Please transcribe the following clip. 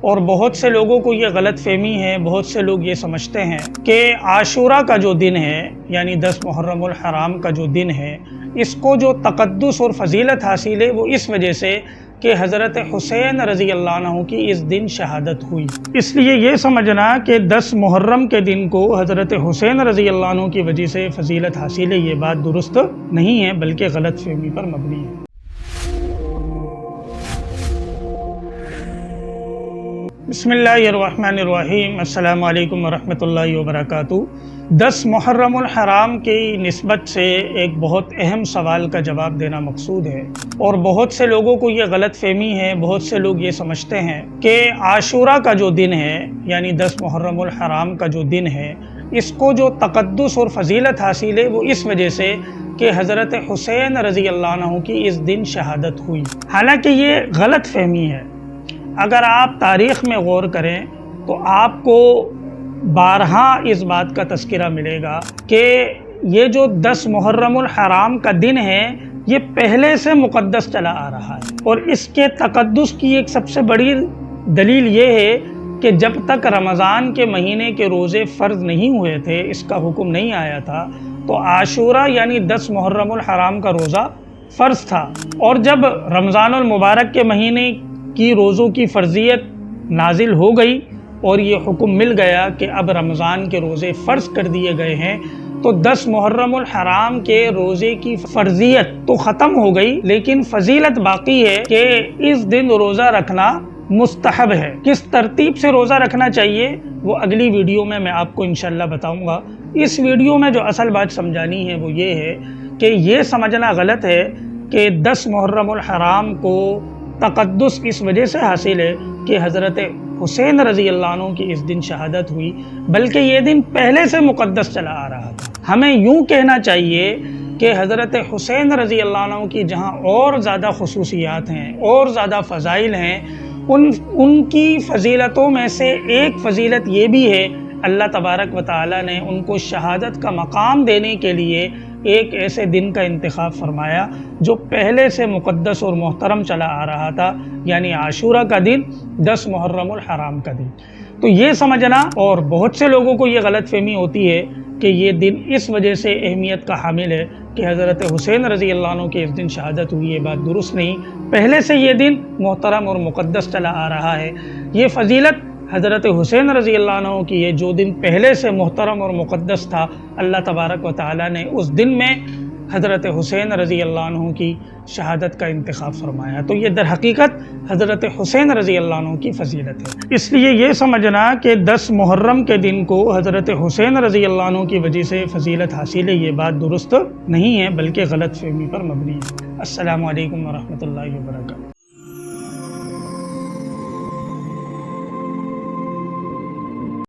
اور بہت سے لوگوں کو یہ غلط فہمی ہے، بہت سے لوگ یہ سمجھتے ہیں کہ عاشورہ کا جو دن ہے یعنی 10 محرم الحرام کا جو دن ہے، اس کو جو تقدس اور فضیلت حاصل ہے وہ اس وجہ سے کہ حضرت حسین رضی اللہ عنہ کی اس دن شہادت ہوئی۔ اس لیے یہ سمجھنا کہ 10 محرم کے دن کو حضرت حسین رضی اللہ عنہ کی وجہ سے فضیلت حاصل ہے، یہ بات درست نہیں ہے بلکہ غلط فہمی پر مبنی ہے۔ بسم اللہ الرحمن الرحیم، السلام علیکم ورحمۃ اللہ وبرکاتہ۔ 10 محرم الحرام کی نسبت سے ایک بہت اہم سوال کا جواب دینا مقصود ہے، اور بہت سے لوگوں کو یہ غلط فہمی ہے، بہت سے لوگ یہ سمجھتے ہیں کہ عاشورہ کا جو دن ہے یعنی 10 محرم الحرام کا جو دن ہے، اس کو جو تقدس اور فضیلت حاصل ہے وہ اس وجہ سے کہ حضرت حسین رضی اللہ عنہ کی اس دن شہادت ہوئی۔ حالانکہ یہ غلط فہمی ہے۔ اگر آپ تاریخ میں غور کریں تو آپ کو بارہا اس بات کا تذکرہ ملے گا کہ یہ جو 10 محرم الحرام کا دن ہے یہ پہلے سے مقدس چلا آ رہا ہے، اور اس کے تقدس کی ایک سب سے بڑی دلیل یہ ہے کہ جب تک رمضان کے مہینے کے روزے فرض نہیں ہوئے تھے، اس کا حکم نہیں آیا تھا، تو عاشورہ یعنی 10 محرم الحرام کا روزہ فرض تھا، اور جب رمضان المبارک کے مہینے کی روزوں کی فرضیت نازل ہو گئی اور یہ حکم مل گیا کہ اب رمضان کے روزے فرض کر دیے گئے ہیں، تو 10 محرم الحرام کے روزے کی فرضیت تو ختم ہو گئی، لیکن فضیلت باقی ہے کہ اس دن روزہ رکھنا مستحب ہے۔ کس ترتیب سے روزہ رکھنا چاہیے وہ اگلی ویڈیو میں آپ کو انشاءاللہ بتاؤں گا۔ اس ویڈیو میں جو اصل بات سمجھانی ہے وہ یہ ہے کہ یہ سمجھنا غلط ہے کہ 10 محرم الحرام کو تقدس اس وجہ سے حاصل ہے کہ حضرت حسین رضی اللہ عنہ کی اس دن شہادت ہوئی، بلکہ یہ دن پہلے سے مقدس چلا آ رہا تھا۔ ہمیں یوں کہنا چاہیے کہ حضرت حسین رضی اللہ عنہ کی جہاں اور زیادہ خصوصیات ہیں اور زیادہ فضائل ہیں، ان کی فضیلتوں میں سے ایک فضیلت یہ بھی ہے، اللہ تبارک و تعالی نے ان کو شہادت کا مقام دینے کے لیے ایک ایسے دن کا انتخاب فرمایا جو پہلے سے مقدس اور محترم چلا آ رہا تھا، یعنی عاشورہ کا دن، 10 محرم الحرام کا دن۔ تو یہ سمجھنا، اور بہت سے لوگوں کو یہ غلط فہمی ہوتی ہے کہ یہ دن اس وجہ سے اہمیت کا حامل ہے کہ حضرت حسین رضی اللہ عنہ کی اس دن شہادت ہوئی، یہ بات درست نہیں۔ پہلے سے یہ دن محترم اور مقدس چلا آ رہا ہے۔ یہ فضیلت حضرت حسین رضی اللہ عنہ کی ہے، جو دن پہلے سے محترم اور مقدس تھا، اللہ تبارک و تعالی نے اس دن میں حضرت حسین رضی اللہ عنہ کی شہادت کا انتخاب فرمایا۔ تو یہ در حقیقت حضرت حسین رضی اللہ عنہ کی فضیلت ہے۔ اس لیے یہ سمجھنا کہ 10 محرم کے دن کو حضرت حسین رضی اللہ عنہ کی وجہ سے فضیلت حاصل ہے، یہ بات درست نہیں ہے بلکہ غلط فہمی پر مبنی ہے۔ السلام علیکم ورحمۃ اللہ وبرکاتہ۔